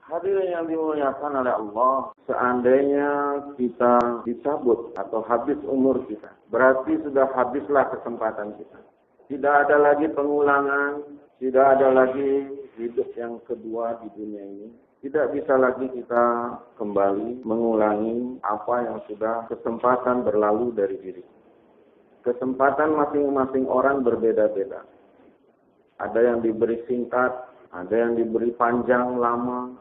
Hadirin yang dimuliakan oleh Allah, seandainya kita dicabut atau habis umur kita, berarti sudah habislah kesempatan kita. Tidak ada lagi pengulangan, tidak ada lagi hidup yang kedua di dunia ini. Tidak bisa lagi kita kembali mengulangi apa yang sudah kesempatan berlalu dari diri. Kesempatan masing-masing orang berbeda-beda. Ada yang diberi singkat, ada yang diberi panjang, lama.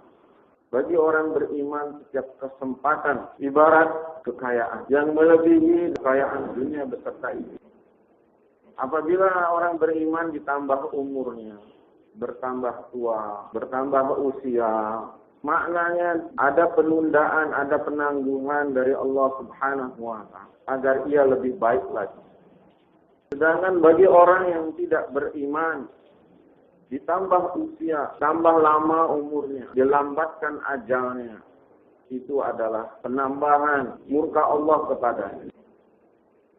Bagi orang beriman, setiap kesempatan ibarat kekayaan yang melebihi kekayaan dunia beserta ini. Apabila orang beriman ditambah umurnya, bertambah tua, bertambah usia, maknanya ada penundaan, ada penanggungan dari Allah Subhanahu wa Ta'ala agar ia lebih baik lagi. Sedangkan bagi orang yang tidak beriman, ditambah usia, tambah lama umurnya, dilambatkan ajalnya, itu adalah penambahan murka Allah kepadanya.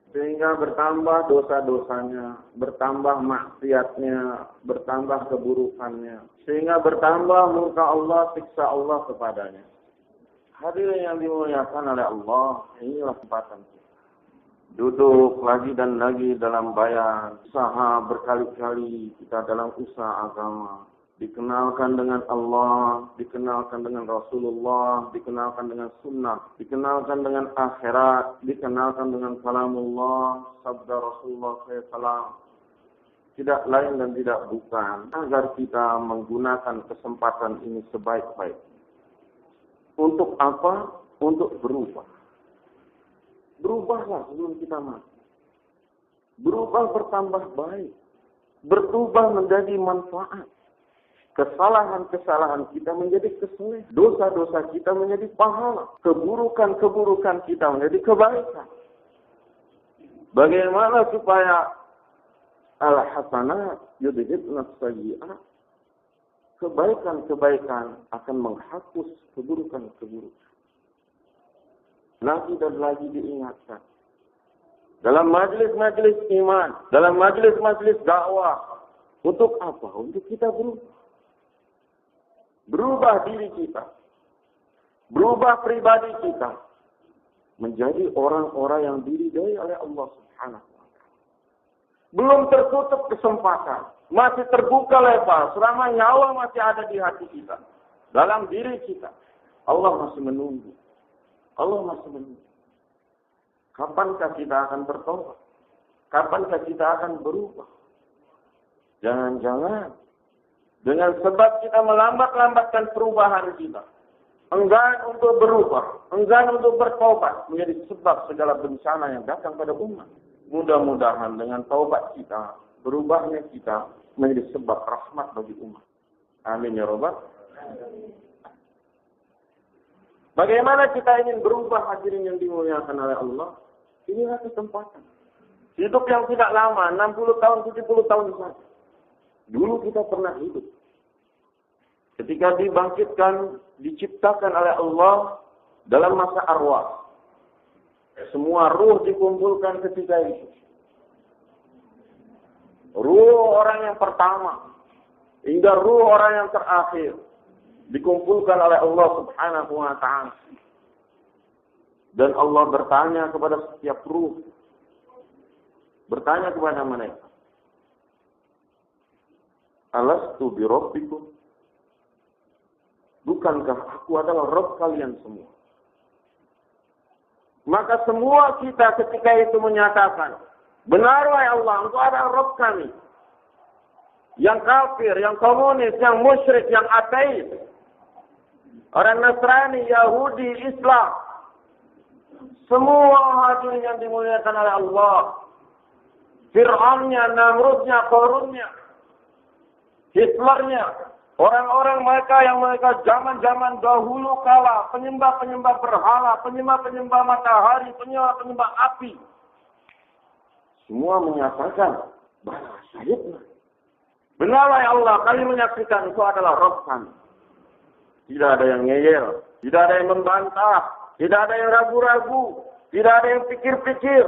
Sehingga bertambah dosa-dosanya, bertambah maksiatnya, bertambah keburukannya. Sehingga bertambah murka Allah, siksa Allah kepadanya. Hadirin yang dimuliakan oleh Allah, inilah kesempatan kita. Duduk lagi dan lagi dalam bayan, usaha berkali-kali kita dalam usaha agama. Dikenalkan dengan Allah, dikenalkan dengan Rasulullah, dikenalkan dengan sunnah, dikenalkan dengan akhirat, dikenalkan dengan kalamullah, sabda Rasulullah SAW. Tidak lain dan tidak bukan, agar kita menggunakan kesempatan ini sebaik-baik. Untuk apa? Untuk berubah. Berubahlah sebelum kita mati. Berubah bertambah baik. Berubah menjadi manfaat. Kesalahan-kesalahan kita menjadi kesoleh. Dosa-dosa kita menjadi pahala. Keburukan-keburukan kita menjadi kebaikan. Bagaimana supaya al-hasanat yudhibna as-sayyi'at? Kebaikan-kebaikan akan menghapus keburukan-keburukan. Lagi dan lagi diingatkan. Dalam majlis-majlis iman, dalam majlis-majlis dakwah. Untuk apa? Untuk kita berubah. Berubah diri kita. Berubah pribadi kita. Menjadi orang-orang yang diridai oleh Allah Subhanahu wa Ta'ala. Belum tertutup kesempatan. Masih terbuka lebar. Selama nyawa masih ada di hati kita. Dalam diri kita. Allah masih menunggu. Allah masih menunggu. Kapankah kita akan bertobat? Kapankah kita akan berubah? Jangan-jangan dengan sebab kita melambat-lambatkan perubahan kita, enggan untuk berubah, enggan untuk bertobat, menjadi sebab segala bencana yang datang pada umat. Mudah-mudahan dengan taubat kita, berubahnya kita menjadi sebab rahmat bagi umat. Amin ya rabbal alamin. Bagaimana kita ingin berubah, hadirin yang dimuliakan oleh Allah? Inilah kesempatan. Hidup yang tidak lama, 60 tahun, 70 tahun saja. Dulu kita pernah hidup. Ketika dibangkitkan, diciptakan oleh Allah dalam masa arwah. Semua ruh dikumpulkan ketika itu. Ruh orang yang pertama, hingga ruh orang yang terakhir. Dikumpulkan oleh Allah Subhanahu wa Ta'ala. Dan Allah bertanya kepada setiap ruh. Bertanya kepada mereka. Alastu bi rabbikum? Bukankah aku adalah Rabb kalian semua? Maka semua kita ketika itu menyatakan, benar wahai Allah, Engkau adalah Rabb kami. Yang kafir, yang komunis, yang musyrik, yang ateis. Orang Nasrani, Yahudi, Islam. Semua hadirin yang dimuliakan oleh Allah. Fir'aunnya, Namrudnya, Qarunnya. Hitlernya. Orang-orang mereka zaman-zaman dahulu kala. Penyembah-penyembah berhala. Penyembah-penyembah matahari. Penyembah-penyembah api. Semua menyatakan, bahwa Sayyidina. Benarlah ya Allah, kami menyaksikan itu adalah Rabb kami. Tidak ada yang ngeyel, tidak ada yang membantah, tidak ada yang ragu-ragu, tidak ada yang pikir-pikir.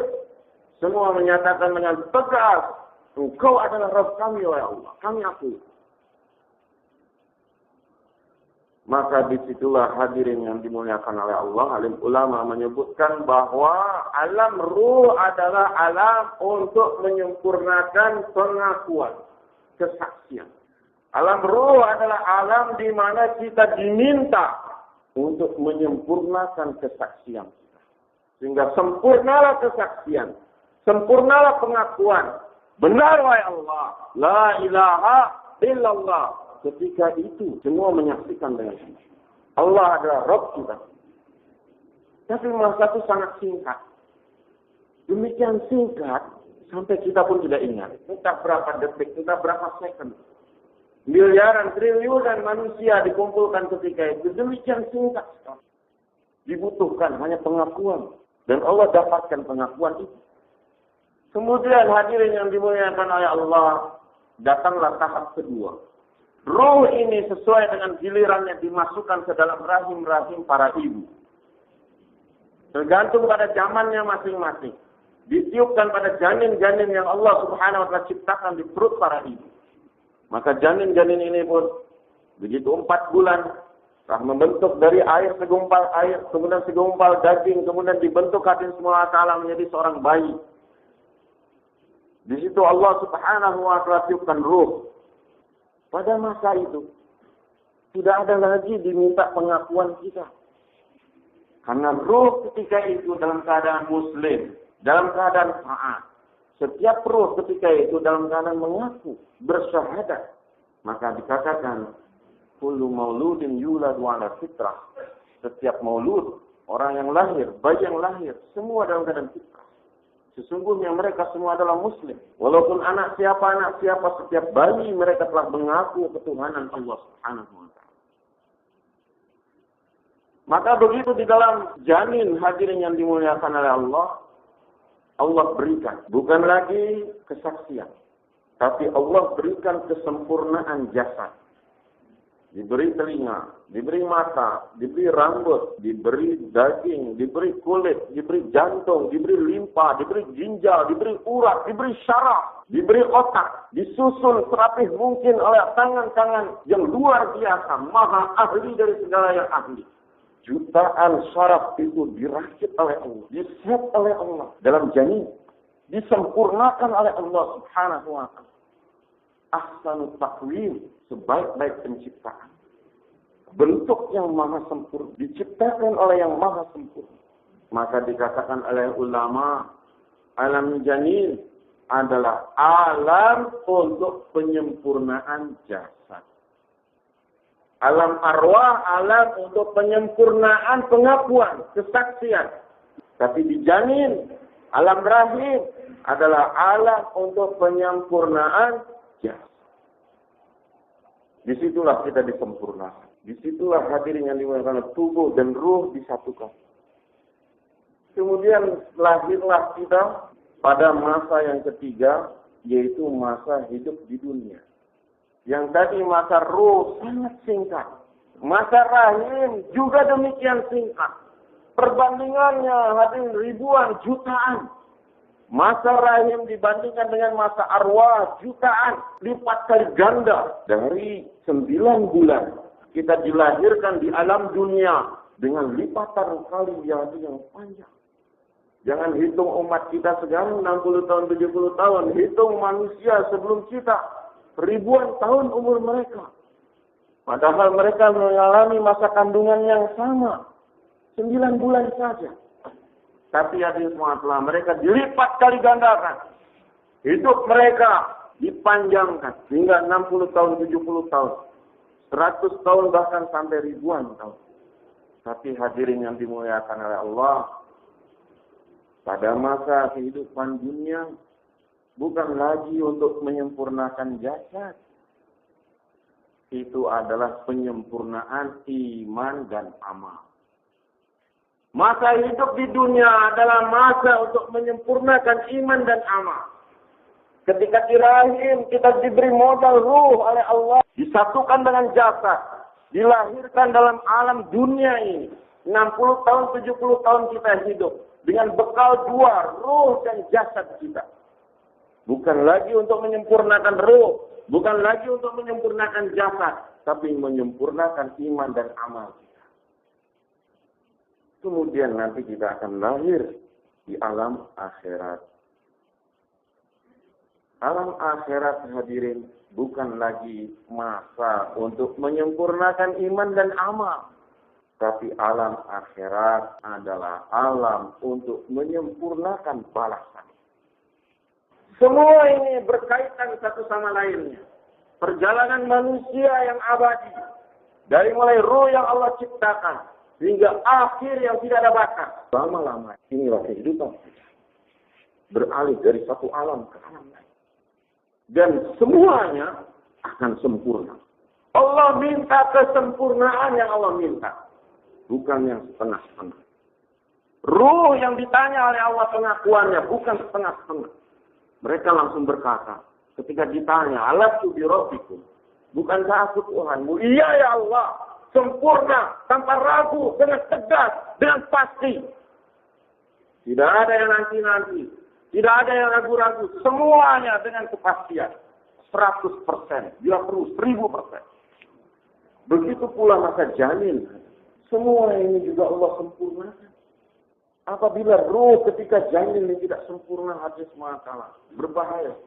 Semua menyatakan dengan tegas, Engkau adalah Rabb kami, ya Allah. Kami akui. Maka disitulah hadirin yang dimuliakan oleh Allah, alim ulama menyebutkan bahwa alam ruh adalah alam untuk menyempurnakan pengakuan, kesaksian. Alam ruh adalah alam di mana kita diminta untuk menyempurnakan kesaksian kita. Sehingga sempurnalah kesaksian, sempurnalah pengakuan. Benar wahai Allah, la ilaha illallah. Ketika itu semua menyaksikan dengan ini. Allah adalah Rabb kita. Tapi masa itu sangat singkat. Demikian singkat sampai kita pun tidak ingat. Entah berapa detik, entah berapa second. Miliaran, triliunan manusia dikumpulkan ketika itu. Demikian singkat sekali. Dibutuhkan hanya pengakuan. Dan Allah dapatkan pengakuan itu. Kemudian hadirin yang dimuliakan oleh Allah, datanglah tahap kedua. Ruh ini sesuai dengan gilirannya dimasukkan ke dalam rahim-rahim para ibu. Tergantung pada zamannya masing-masing. Ditiupkan pada janin-janin yang Allah Subhanahu wa Ta'ala ciptakan di perut para ibu. Maka janin-janin ini pun begitu 4 bulan telah membentuk dari air segumpal air, kemudian segumpal daging, kemudian dibentuk hati semua ta'ala menjadi seorang bayi. Di situ Allah Subhanahu wa Ta'ala tiupkan ruh. Pada masa itu, tidak ada lagi diminta pengakuan kita. Karena ruh ketika itu dalam keadaan muslim, dalam keadaan taat. Setiap ruh ketika itu dalam keadaan mengaku, bersyahadat. Maka dikatakan, kullu mauludin yuladu ala fitrah. Setiap maulud, orang yang lahir, bayi yang lahir, semua dalam keadaan fitrah. Sesungguhnya mereka semua adalah muslim. Walaupun anak siapa, setiap bayi mereka telah mengaku ketuhanan Allah Subhanahu wa Ta'ala. Maka begitu di dalam janin hadirin yang dimuliakan oleh Allah, Allah berikan bukan lagi kesaksian, tapi Allah berikan kesempurnaan jasad. Diberi telinga, diberi mata, diberi rambut, diberi daging, diberi kulit, diberi jantung, diberi limpa, diberi ginjal, diberi urat, diberi syaraf, diberi otak, disusun serapih mungkin oleh tangan-tangan yang luar biasa, maha ahli dari segala yang ahli. Jutaan syaraf itu dirakit oleh Allah, diset oleh Allah dalam janin, disempurnakan oleh Allah Subhanahu wa Ta'ala. Ahsanut taqwim, sebaik-baik penciptaan. Bentuk yang maha sempurna, diciptakan oleh yang maha sempurna. Maka dikatakan oleh ulama, alam janin adalah alam untuk penyempurnaan jasad. Alam arwah, alam untuk penyempurnaan pengakuan, kesaksian. Tapi di janin, alam rahim adalah alam untuk penyempurnaan jasad. Disitulah kita disempurnakan. Disitulah hadirin yang dimuliakan tubuh dan ruh disatukan. Kemudian lahirlah kita pada masa yang ketiga, yaitu masa hidup di dunia. Yang tadi masa ruh sangat singkat. Masa rahim juga demikian singkat. Perbandingannya hadirin ribuan, jutaan. Masa rahim dibandingkan dengan masa arwah jutaan, lipat kali ganda. Dari 9 bulan kita dilahirkan di alam dunia dengan lipatan kali yang panjang. Jangan hitung umat kita sekarang 60 tahun, 70 tahun. Hitung manusia sebelum kita ribuan tahun umur mereka. Padahal mereka mengalami masa kandungan yang sama. 9 bulan saja. Tapi hadirin semua telah mereka dilipat kali gandakan. Hidup mereka dipanjangkan hingga 60 tahun, 70 tahun. 100 tahun bahkan sampai ribuan tahun. Tapi hadirin yang dimuliakan oleh Allah, pada masa kehidupan dunia, bukan lagi untuk menyempurnakan jasad. Itu adalah penyempurnaan iman dan amal. Masa hidup di dunia adalah masa untuk menyempurnakan iman dan amal. Ketika di rahim kita diberi modal ruh oleh Allah, disatukan dengan jasad, dilahirkan dalam alam dunia ini. 60 tahun, 70 tahun kita hidup dengan bekal 2, ruh dan jasad kita. Bukan lagi untuk menyempurnakan ruh, bukan lagi untuk menyempurnakan jasad, tapi menyempurnakan iman dan amal kita. Kemudian nanti kita akan lahir di alam akhirat. Alam akhirat, hadirin, bukan lagi masa untuk menyempurnakan iman dan amal. Tapi alam akhirat adalah alam untuk menyempurnakan balasan. Semua ini berkaitan satu sama lainnya. Perjalanan manusia yang abadi. Dari mulai ruh yang Allah ciptakan. Hingga akhir yang tidak ada batas. Lama-lama inilah kehidupan kita. Beralih dari satu alam ke alam lain. Dan semuanya akan sempurna. Allah minta kesempurnaan yang Allah minta. Bukan yang setengah-setengah. Ruh yang ditanya oleh Allah pengakuannya bukan setengah-setengah. Mereka langsung berkata, ketika ditanya, alastu bi rabbikum, bukankah aku Tuhanmu? Iya ya Allah, sempurna, tanpa ragu, dengan tegas, dengan pasti. Tidak ada yang nanti-nanti, tidak ada yang ragu-ragu, semuanya dengan kepastian. 100%, bila perlu 1000%. Begitu pula masa janin. Semua ini juga Allah sempurnakan. Apabila ruh ketika janin ini tidak sempurna, hadis mengatakan berbahaya.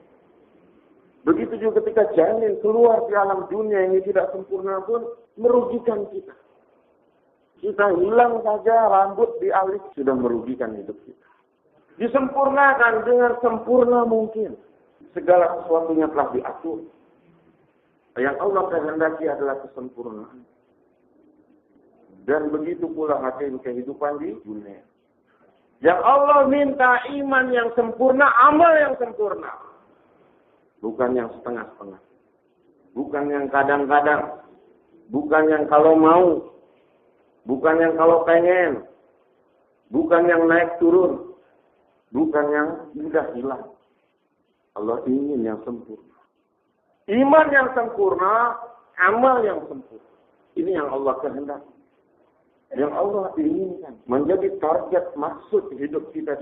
Begitu juga ketika janin keluar di alam dunia ini tidak sempurna pun merugikan kita. Kita hilang saja rambut di alis sudah merugikan hidup kita. Disempurnakan dengan sempurna mungkin. Segala sesuatunya telah diatur. Yang Allah kehendaki adalah kesempurnaan. Dan begitu pula hakim kehidupan di dunia. Yang Allah minta iman yang sempurna, amal yang sempurna. Bukan yang setengah-setengah. Bukan yang kadang-kadang. Bukan yang kalau mau. Bukan yang kalau pengen. Bukan yang naik turun. Bukan yang mudah hilang. Allah ingin yang sempurna. Iman yang sempurna, amal yang sempurna. Ini yang Allah kehendaki. Yang Allah inginkan menjadi target maksud hidup kita di